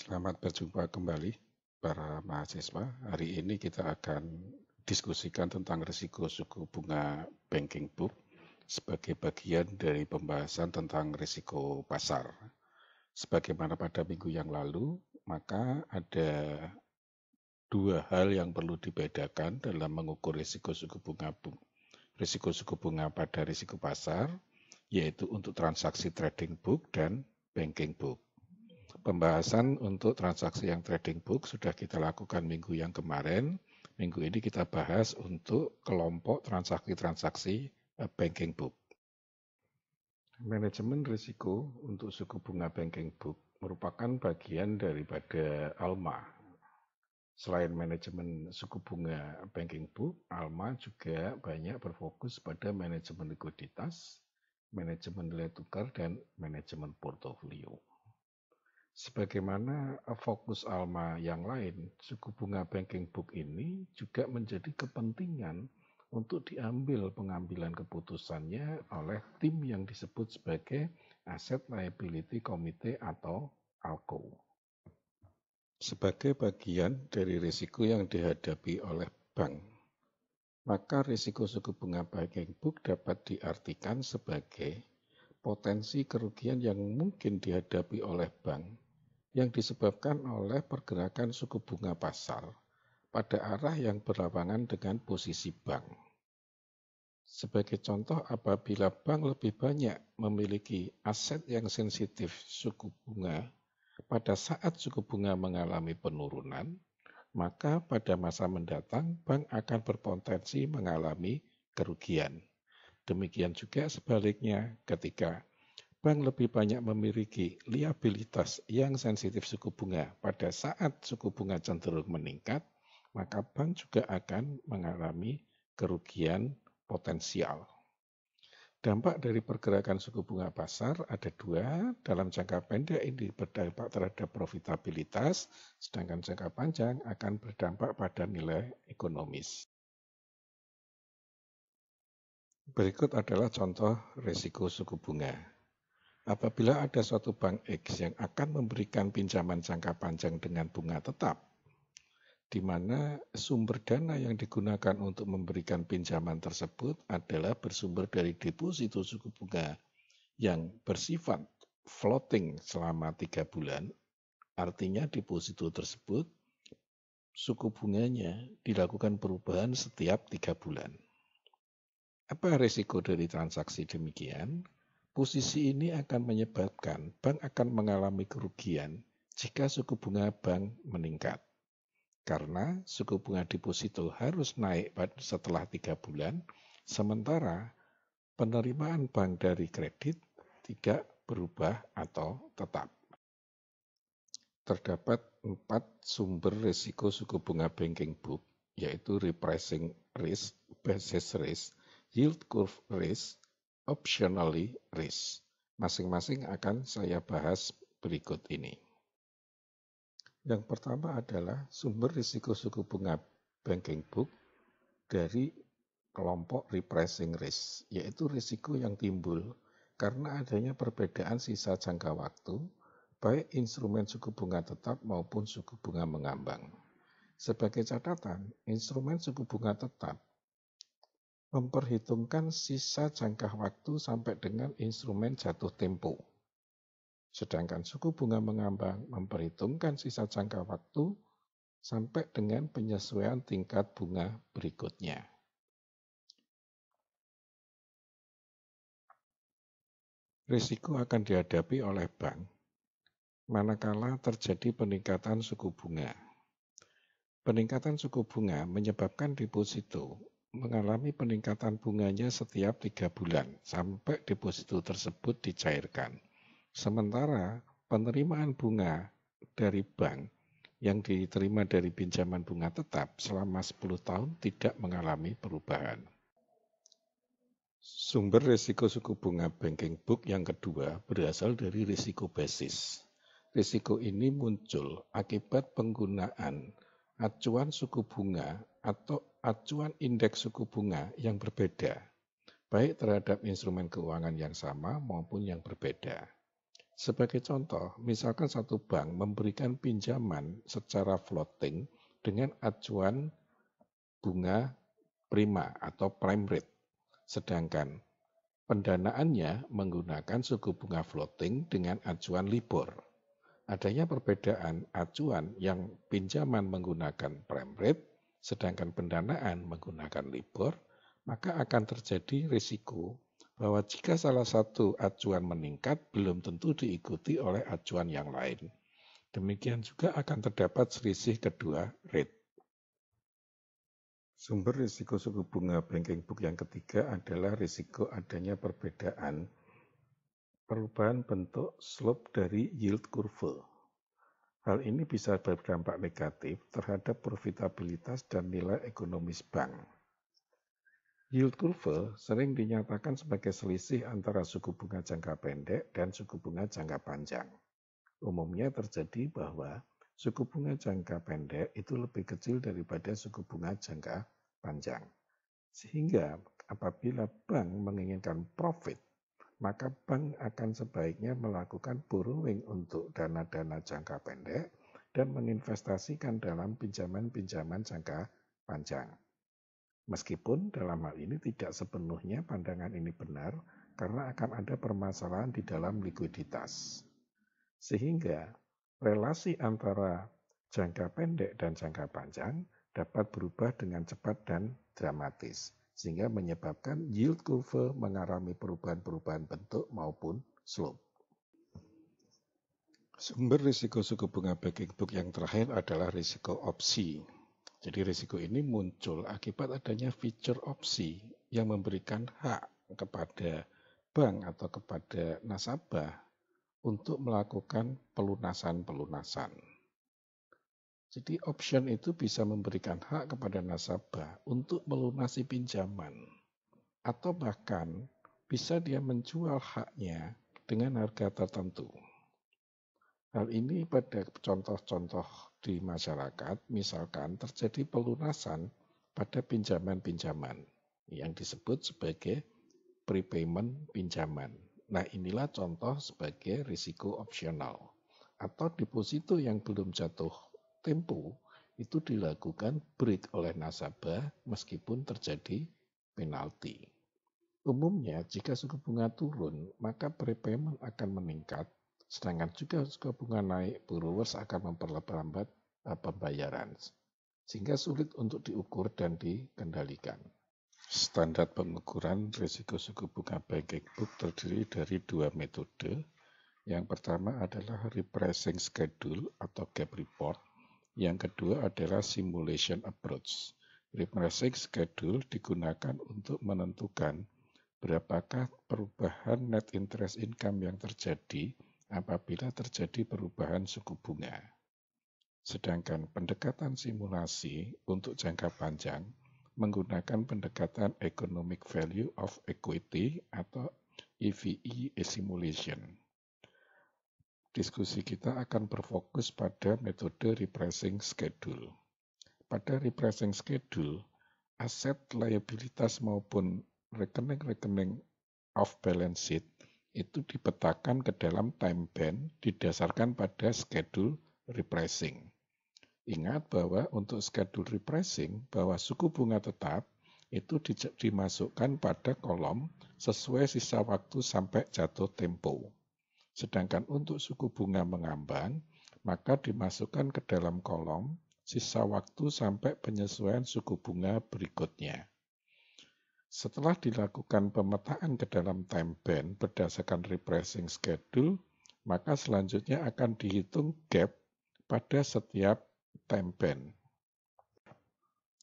Selamat berjumpa kembali para mahasiswa. Hari ini kita akan diskusikan tentang risiko suku bunga banking book sebagai bagian dari pembahasan tentang risiko pasar. Sebagaimana pada minggu yang lalu, maka ada dua hal yang perlu dibedakan dalam mengukur risiko suku bunga pada risiko pasar, yaitu untuk transaksi trading book dan banking book. Pembahasan untuk transaksi yang trading book sudah kita lakukan minggu yang kemarin. Minggu ini kita bahas untuk kelompok transaksi-transaksi banking book. Manajemen risiko untuk suku bunga banking book merupakan bagian daripada ALMA. Selain manajemen suku bunga banking book, ALMA juga banyak berfokus pada manajemen likuiditas, manajemen nilai tukar, dan manajemen portofolio. Sebagaimana fokus ALMA yang lain, suku bunga banking book ini juga menjadi kepentingan untuk diambil pengambilan keputusannya oleh tim yang disebut sebagai Asset Liability Committee atau ALCO. Sebagai bagian dari risiko yang dihadapi oleh bank, maka risiko suku bunga banking book dapat diartikan sebagai potensi kerugian yang mungkin dihadapi oleh bank yang disebabkan oleh pergerakan suku bunga pasar pada arah yang berlawanan dengan posisi bank. Sebagai contoh, apabila bank lebih banyak memiliki aset yang sensitif suku bunga pada saat suku bunga mengalami penurunan, maka pada masa mendatang bank akan berpotensi mengalami kerugian. Demikian juga sebaliknya ketika bank lebih banyak memiliki liabilitas yang sensitif suku bunga pada saat suku bunga cenderung meningkat, maka bank juga akan mengalami kerugian potensial. Dampak dari pergerakan suku bunga pasar ada dua. Dalam jangka pendek ini berdampak terhadap profitabilitas, sedangkan jangka panjang akan berdampak pada nilai ekonomis. Berikut adalah contoh risiko suku bunga. Apabila ada suatu bank X yang akan memberikan pinjaman jangka panjang dengan bunga tetap, di mana sumber dana yang digunakan untuk memberikan pinjaman tersebut adalah bersumber dari deposito suku bunga yang bersifat floating selama 3 bulan, artinya deposito tersebut suku bunganya dilakukan perubahan setiap 3 bulan. Apa risiko dari transaksi demikian? Posisi ini akan menyebabkan bank akan mengalami kerugian jika suku bunga bank meningkat. Karena suku bunga deposito harus naik setelah 3 bulan, sementara penerimaan bank dari kredit tidak berubah atau tetap. Terdapat 4 sumber risiko suku bunga banking book, yaitu repricing risk, basis risk, yield curve risk, optionally risk. Masing-masing akan saya bahas berikut ini. Yang pertama adalah sumber risiko suku bunga banking book dari kelompok repricing risk, yaitu risiko yang timbul karena adanya perbedaan sisa jangka waktu, baik instrumen suku bunga tetap maupun suku bunga mengambang. Sebagai catatan, instrumen suku bunga tetap memperhitungkan sisa jangka waktu sampai dengan instrumen jatuh tempo. Sedangkan suku bunga mengambang memperhitungkan sisa jangka waktu sampai dengan penyesuaian tingkat bunga berikutnya. Risiko akan dihadapi oleh bank manakala terjadi peningkatan suku bunga. Peningkatan suku bunga menyebabkan deposito mengalami peningkatan bunganya setiap 3 bulan sampai deposito tersebut dicairkan. Sementara penerimaan bunga dari bank yang diterima dari pinjaman bunga tetap selama 10 tahun tidak mengalami perubahan. Sumber risiko suku bunga banking book yang kedua berasal dari risiko basis. Risiko ini muncul akibat penggunaan acuan suku bunga atau acuan indeks suku bunga yang berbeda, baik terhadap instrumen keuangan yang sama maupun yang berbeda. Sebagai contoh, misalkan satu bank memberikan pinjaman secara floating dengan acuan bunga prima atau prime rate, sedangkan pendanaannya menggunakan suku bunga floating dengan acuan LIBOR. Adanya perbedaan acuan yang pinjaman menggunakan prime rate, sedangkan pendanaan menggunakan LIBOR, maka akan terjadi risiko bahwa jika salah satu acuan meningkat, belum tentu diikuti oleh acuan yang lain. Demikian juga akan terdapat selisih kedua rate. Sumber risiko suku bunga banking book yang ketiga adalah risiko adanya perbedaan perubahan bentuk slope dari yield curve. Hal ini bisa berdampak negatif terhadap profitabilitas dan nilai ekonomis bank. Yield curve sering dinyatakan sebagai selisih antara suku bunga jangka pendek dan suku bunga jangka panjang. Umumnya terjadi bahwa suku bunga jangka pendek itu lebih kecil daripada suku bunga jangka panjang. Sehingga apabila bank menginginkan profit, maka bank akan sebaiknya melakukan borrowing untuk dana-dana jangka pendek dan menginvestasikan dalam pinjaman-pinjaman jangka panjang. Meskipun dalam hal ini tidak sepenuhnya pandangan ini benar karena akan ada permasalahan di dalam likuiditas. Sehingga relasi antara jangka pendek dan jangka panjang dapat berubah dengan cepat dan dramatis, sehingga menyebabkan yield curve mengalami perubahan-perubahan bentuk maupun slope. Sumber risiko suku bunga banking book yang terakhir adalah risiko opsi. Jadi risiko ini muncul akibat adanya fitur opsi yang memberikan hak kepada bank atau kepada nasabah untuk melakukan pelunasan-pelunasan. Jadi option itu bisa memberikan hak kepada nasabah untuk melunasi pinjaman atau bahkan bisa dia menjual haknya dengan harga tertentu. Hal ini pada contoh-contoh di masyarakat, misalkan terjadi pelunasan pada pinjaman-pinjaman yang disebut sebagai prepayment pinjaman. Nah, inilah contoh sebagai risiko opsional. Atau deposito yang belum jatuh tempo itu dilakukan break oleh nasabah meskipun terjadi penalti. Umumnya, jika suku bunga turun, maka prepayment akan meningkat, sedangkan juga suku bunga naik, borrowers akan memperlambat pembayaran, sehingga sulit untuk diukur dan dikendalikan. Standar pengukuran risiko suku bunga banking book terdiri dari dua metode. Yang pertama adalah repricing schedule atau gap report. Yang kedua adalah simulation approach. Repricing schedule digunakan untuk menentukan berapakah perubahan net interest income yang terjadi apabila terjadi perubahan suku bunga. Sedangkan pendekatan simulasi untuk jangka panjang menggunakan pendekatan Economic Value of Equity atau EVE simulation. Diskusi kita akan berfokus pada metode repricing schedule. Pada repricing schedule, aset, liabilitas maupun rekening-rekening off balance sheet itu dipetakan ke dalam time band didasarkan pada schedule repricing. Ingat bahwa untuk schedule repricing, bahwa suku bunga tetap itu dimasukkan pada kolom sesuai sisa waktu sampai jatuh tempo. Sedangkan untuk suku bunga mengambang, maka dimasukkan ke dalam kolom sisa waktu sampai penyesuaian suku bunga berikutnya. Setelah dilakukan pemetaan ke dalam time band berdasarkan repricing schedule, maka selanjutnya akan dihitung gap pada setiap time band.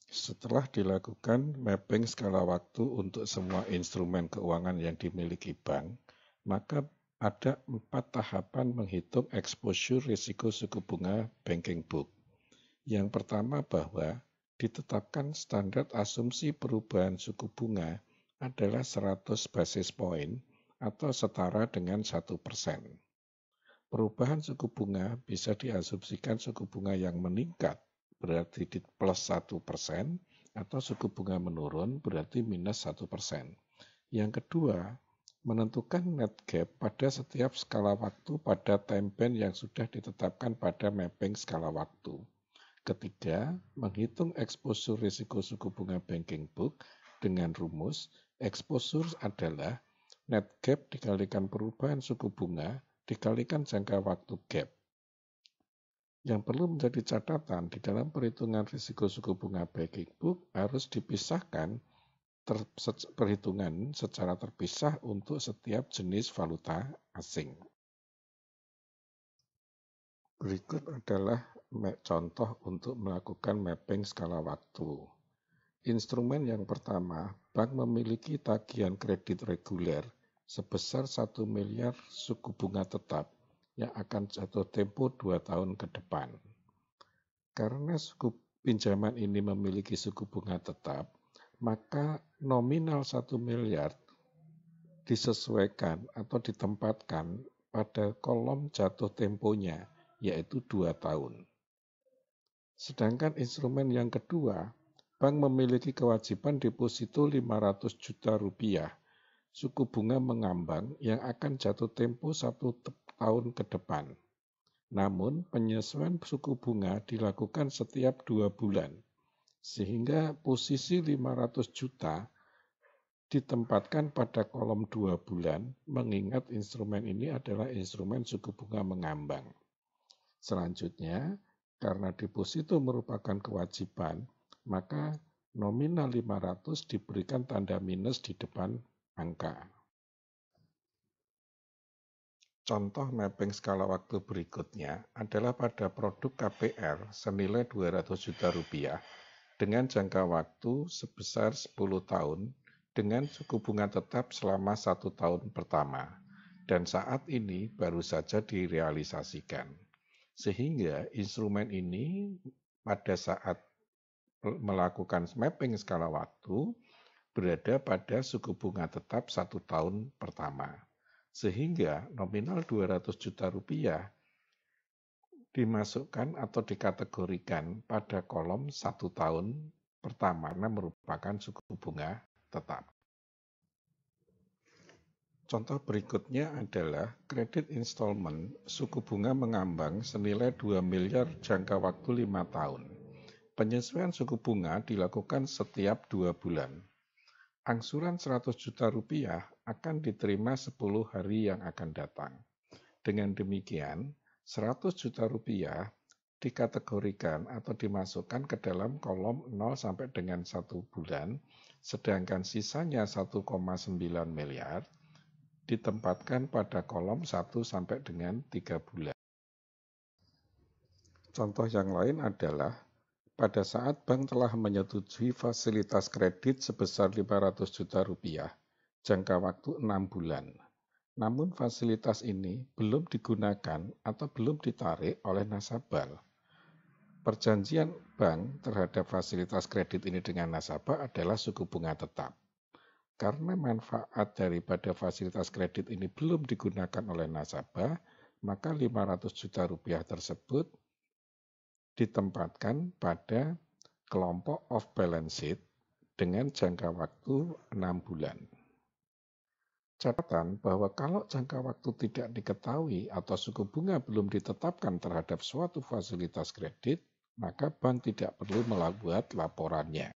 Setelah dilakukan mapping skala waktu untuk semua instrumen keuangan yang dimiliki bank, maka ada 4 tahapan menghitung exposure risiko suku bunga banking book. Yang pertama bahwa ditetapkan standar asumsi perubahan suku bunga adalah 100 basis point atau setara dengan 1%. Perubahan suku bunga bisa diasumsikan suku bunga yang meningkat berarti di plus 1% atau suku bunga menurun berarti minus 1%. Yang kedua, menentukan net gap pada setiap skala waktu pada time band yang sudah ditetapkan pada mapping skala waktu. Ketiga, menghitung exposure risiko suku bunga banking book dengan rumus exposure adalah net gap dikalikan perubahan suku bunga dikalikan jangka waktu gap. Yang perlu menjadi catatan di dalam perhitungan risiko suku bunga banking book harus dipisahkan perhitungan secara terpisah untuk setiap jenis valuta asing. Berikut adalah contoh untuk melakukan mapping skala waktu. Instrumen yang pertama, bank memiliki tagihan kredit reguler sebesar 1 miliar suku bunga tetap yang akan jatuh tempo 2 tahun ke depan. Karena suku pinjaman ini memiliki suku bunga tetap, maka nominal 1 miliar disesuaikan atau ditempatkan pada kolom jatuh temponya, yaitu 2 tahun. Sedangkan instrumen yang kedua, bank memiliki kewajiban deposito 500 juta rupiah, suku bunga mengambang yang akan jatuh tempo 1 tahun ke depan. Namun penyesuaian suku bunga dilakukan setiap 2 bulan, sehingga posisi 500 juta ditempatkan pada kolom 2 bulan, mengingat instrumen ini adalah instrumen suku bunga mengambang. Selanjutnya, karena deposito merupakan kewajiban, maka nominal 500 diberikan tanda minus di depan angka. Contoh mapping skala waktu berikutnya adalah pada produk KPR senilai 200 juta rupiah dengan jangka waktu sebesar 10 tahun dengan suku bunga tetap selama 1 tahun pertama dan saat ini baru saja direalisasikan. Sehingga instrumen ini pada saat melakukan mapping skala waktu berada pada suku bunga tetap 1 tahun pertama. Sehingga nominal 200 juta rupiah dimasukkan atau dikategorikan pada kolom 1 tahun pertama merupakan suku bunga tetap. Contoh berikutnya adalah kredit installment suku bunga mengambang senilai 2 miliar jangka waktu 5 tahun. Penyesuaian suku bunga dilakukan setiap 2 bulan. Angsuran 100 juta rupiah akan diterima 10 hari yang akan datang. Dengan demikian, 100 juta rupiah dikategorikan atau dimasukkan ke dalam kolom 0 sampai dengan 1 bulan, sedangkan sisanya 1,9 miliar ditempatkan pada kolom 1 sampai dengan 3 bulan. Contoh yang lain adalah pada saat bank telah menyetujui fasilitas kredit sebesar 500 juta rupiah, jangka waktu 6 bulan. Namun fasilitas ini belum digunakan atau belum ditarik oleh nasabah. Perjanjian bank terhadap fasilitas kredit ini dengan nasabah adalah suku bunga tetap. Karena manfaat daripada fasilitas kredit ini belum digunakan oleh nasabah, maka 500 juta rupiah tersebut ditempatkan pada kelompok off balance sheet dengan jangka waktu 6 bulan. Catatan bahwa kalau jangka waktu tidak diketahui atau suku bunga belum ditetapkan terhadap suatu fasilitas kredit, maka bank tidak perlu membuat laporannya.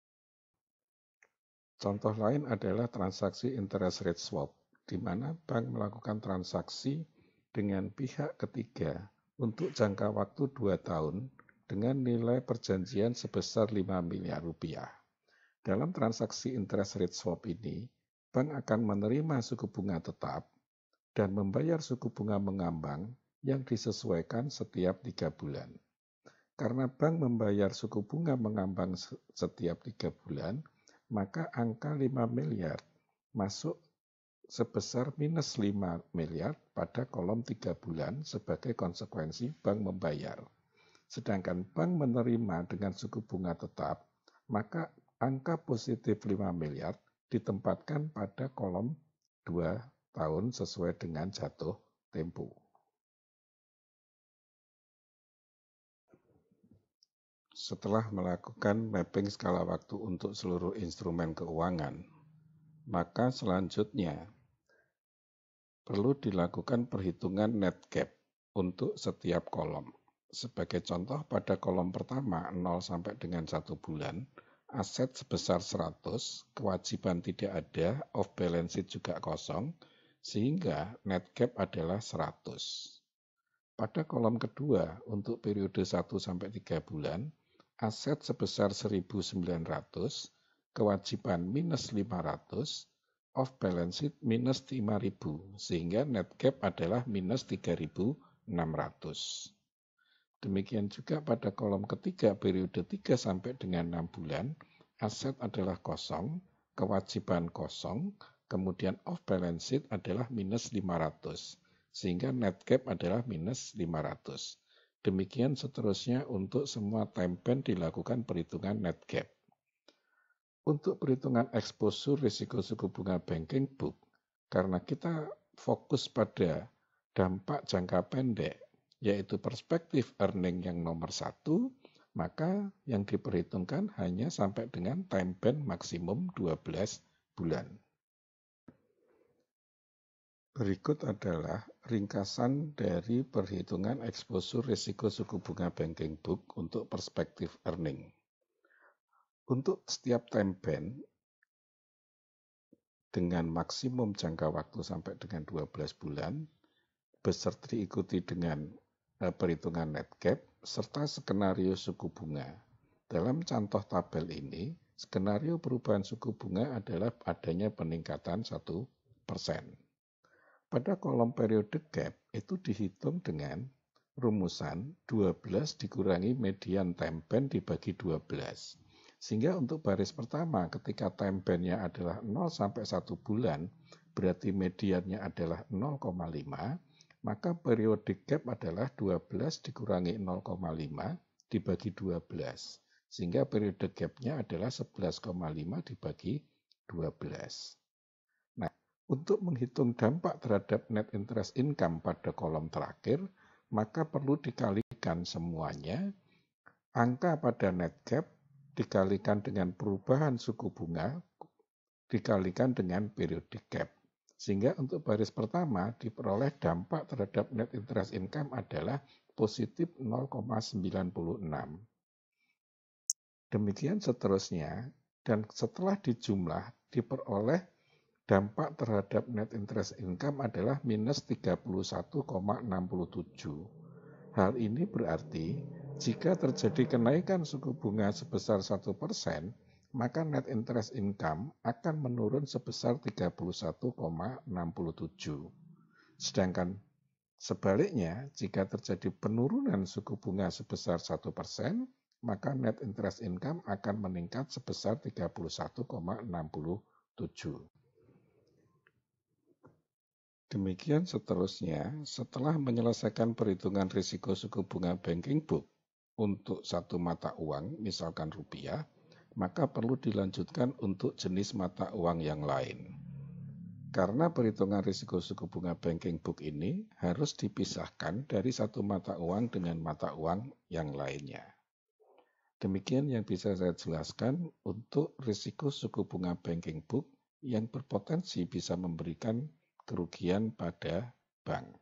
Contoh lain adalah transaksi interest rate swap, di mana bank melakukan transaksi dengan pihak ketiga untuk jangka waktu 2 tahun dengan nilai perjanjian sebesar 5 miliar rupiah. Dalam transaksi interest rate swap ini, bank akan menerima suku bunga tetap dan membayar suku bunga mengambang yang disesuaikan setiap 3 bulan. Karena bank membayar suku bunga mengambang setiap 3 bulan, maka angka 5 miliar masuk sebesar minus 5 miliar pada kolom 3 bulan sebagai konsekuensi bank membayar. Sedangkan bank menerima dengan suku bunga tetap, maka angka positif 5 miliar ditempatkan pada kolom 2 tahun sesuai dengan jatuh tempo. Setelah melakukan mapping skala waktu untuk seluruh instrumen keuangan, maka selanjutnya perlu dilakukan perhitungan net gap untuk setiap kolom. Sebagai contoh, pada kolom pertama 0 sampai dengan 1 bulan, aset sebesar 100, kewajiban tidak ada, off balance sheet juga kosong, sehingga net gap adalah 100. Pada kolom kedua, untuk periode 1 sampai 3 bulan, aset sebesar 1.900, kewajiban minus 500, off balance sheet minus 5.000, sehingga net gap adalah minus 3.600. Demikian juga pada kolom ketiga periode 3 sampai dengan 6 bulan, aset adalah kosong, kewajiban kosong, kemudian off balance sheet adalah minus 500, sehingga net gap adalah minus 500. Demikian seterusnya untuk semua time band dilakukan perhitungan net gap. Untuk perhitungan exposure risiko suku bunga banking book, karena kita fokus pada dampak jangka pendek, yaitu perspektif earning yang nomor 1, maka yang diperhitungkan hanya sampai dengan time band maksimum 12 bulan. Berikut adalah ringkasan dari perhitungan exposure risiko suku bunga banking book untuk perspektif earning. Untuk setiap time band dengan maksimum jangka waktu sampai dengan 12 bulan, beserta diikuti dengan perhitungan net gap, serta skenario suku bunga. Dalam contoh tabel ini, skenario perubahan suku bunga adalah adanya peningkatan 1%. Pada kolom periode gap itu dihitung dengan rumusan 12 dikurangi median time band dibagi 12. Sehingga untuk baris pertama ketika time band-nya adalah 0 sampai 1 bulan, berarti mediannya adalah 0,5, maka periode gap adalah 12 dikurangi 0,5 dibagi 12. Sehingga periode gap-nya adalah 11,5 dibagi 12. Untuk menghitung dampak terhadap net interest income pada kolom terakhir, maka perlu dikalikan semuanya, angka pada net gap dikalikan dengan perubahan suku bunga, dikalikan dengan periodic gap. Sehingga untuk baris pertama diperoleh dampak terhadap net interest income adalah positif 0,96. Demikian seterusnya, dan setelah dijumlah diperoleh dampak terhadap net interest income adalah minus 31,67. Hal ini berarti jika terjadi kenaikan suku bunga sebesar 1%, maka net interest income akan menurun sebesar 31,67. Sedangkan sebaliknya, jika terjadi penurunan suku bunga sebesar 1%, maka net interest income akan meningkat sebesar 31,67. Demikian seterusnya, setelah menyelesaikan perhitungan risiko suku bunga banking book untuk satu mata uang, misalkan rupiah, maka perlu dilanjutkan untuk jenis mata uang yang lain. Karena perhitungan risiko suku bunga banking book ini harus dipisahkan dari satu mata uang dengan mata uang yang lainnya. Demikian yang bisa saya jelaskan untuk risiko suku bunga banking book yang berpotensi bisa memberikan kerugian pada bank.